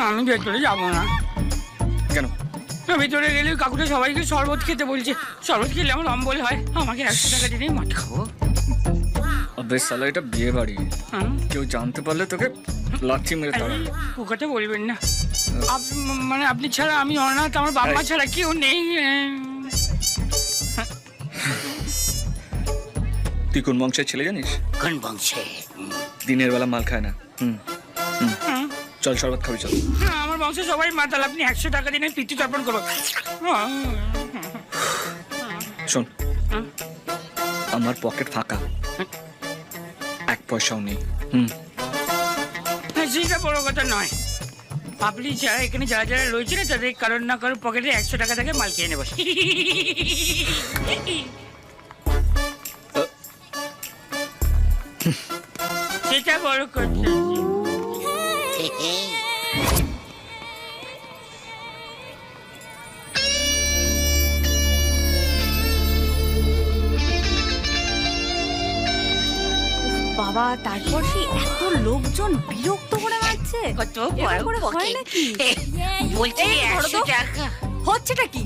আমি ভেতরে যাবো না। কেন? না, ভেতরে গেলে কাকুটা সবাইকে শরবত খেতে বলছে। শরবত খেলে আমার অম্বল হয়, আমাকে 100 টাকা দিলেই মদ খাবো। আবে শালা, এটা বিয়ে বাড়ি, কেউ জানতে পারলে তোকে লাথি মেরে তাড়াবে। ও কথা বলবেন না। মানে আপনি ছাড়া আমি অনাথ, আমার বাবা ছাড়া কেউ নেই। তুই কোন বংশের ছেলে জানিস? কোন বংশে? দিনের বেলা মাল খায় না। চল শরবত খাবি, চল। আমার বংশে সবাই মাতাল, আপনি 100 টাকা দিন পিতৃ তর্পণ করবো। শোন, আমার পকেট ফাঁকা, 1 পয়সাও নেই। সেটা বড় কথা নয়। আপনি যারা এখানে যারা যারা রয়েছে না, তাদের কারোর না কারোর পকেটে 100 টাকা থেকে মাল খেয়ে নেবো। সেটা বড় কথা। বাবা, তারপর সেই এত লোকজন বিরক্ত করে মারছে। কত এরকম বড় করে হয় নাকি? বলছি এই, ধরো 100 তো। টাকা। হচ্ছেটা কি?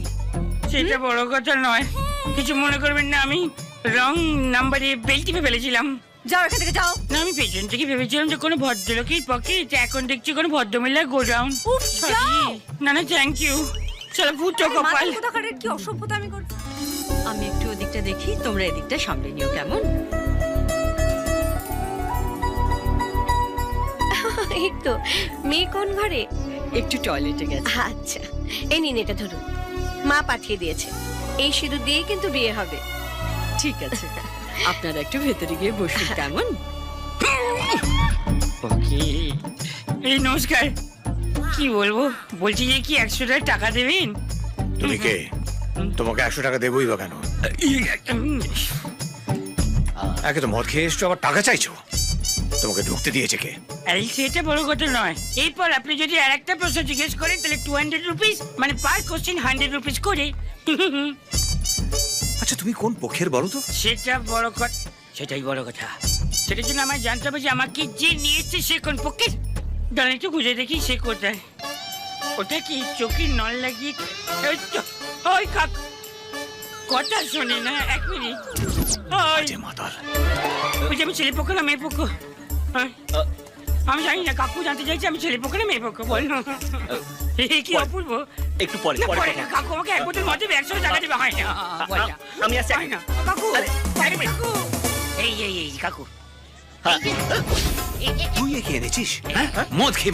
সেটা বড় কথা নয়, কিছু মনে করবেন না, আমি রং নাম্বারে বেল টিপে ফেলেছিলাম। যাও এখান থেকে, যাও। না, আমি পেছন থেকে ভেবেছিলাম যে কোনো ভদ্রলোকের পকেট, এখন দেখছি কোনো ভদ্রমহিলার গোডাউন। উফ, যাও। না না, থ্যাংক ইউ। চলো, ফুটো কপাল। মাথার কোথাকারের কি অসভ্যতা আমি করছি। আমি একটু ওদিকটা দেখি, তোমরা এদিকটা সামলে নিও, কেমন? এই তো, মেয়ে কোন ঘরে? একটু টয়লেটে গেছে। আচ্ছা, এই নিন, এটা ধরুন, মা পাঠিয়ে দিয়েছে। এই সিঁদুর দিয়ে কিন্তু বিয়ে হবে। ঠিক আছে, আপনারা একটু ভেতরে গিয়ে বসুন, কেমন? এই নমস্কার, কি বলবো, বলছি যে কি 100 টাকা দেবেন? তুমি কে? তোমাকে 100 টাকা দেবই বা কেন? একে তো মদ খেয়ে এসছো, আবার টাকা চাইছো? তোমাকে ঢুকতে দিয়েছে কে? আরে সেটা বড় কথা নয়। এরপর আপনি যদি আর একটা প্রশ্ন জিজ্ঞেস করেন, তাহলে 200 রুপিস, মানে পার কোশ্চেন 100 রুপিস করে। আচ্ছা, তুমি কোন পক্ষের বলো তো? সেটা বড় কথা, সেটাই বড় কথা। সেটার জন্য আমায় জানতে হবে যে আমাকে যে নিয়ে এসছে সে কোন পক্ষে। দাঁড়ান একটু খুঁজে দেখি সে কোথায়। ওটা কি চোখের নল লাগিয়ে? ওই তো, ওই কাক, কথা শোনে না, 1 মিনিট। ওই যে মাতাল। বলছি, আমি ছেলে পক্ষ না মেয়ে পক্ষ? হ্যাঁ? আমি জানি না, কাকু জানতে চাইছে আমি ছেলে পক্ষ না মেয়ে পক্ষ, বল না। কি অপূর্ব। একটু পরে না, পরে না, কাকু আমাকে 1 বোতল মদ দেবে, 100 টাকা দেবে, হয় না, বল না। আমি আসছি। হয় না, কাকু, আরে কাকু। এই কাকু। তুই একে এনেছিস? মদ খেয়ে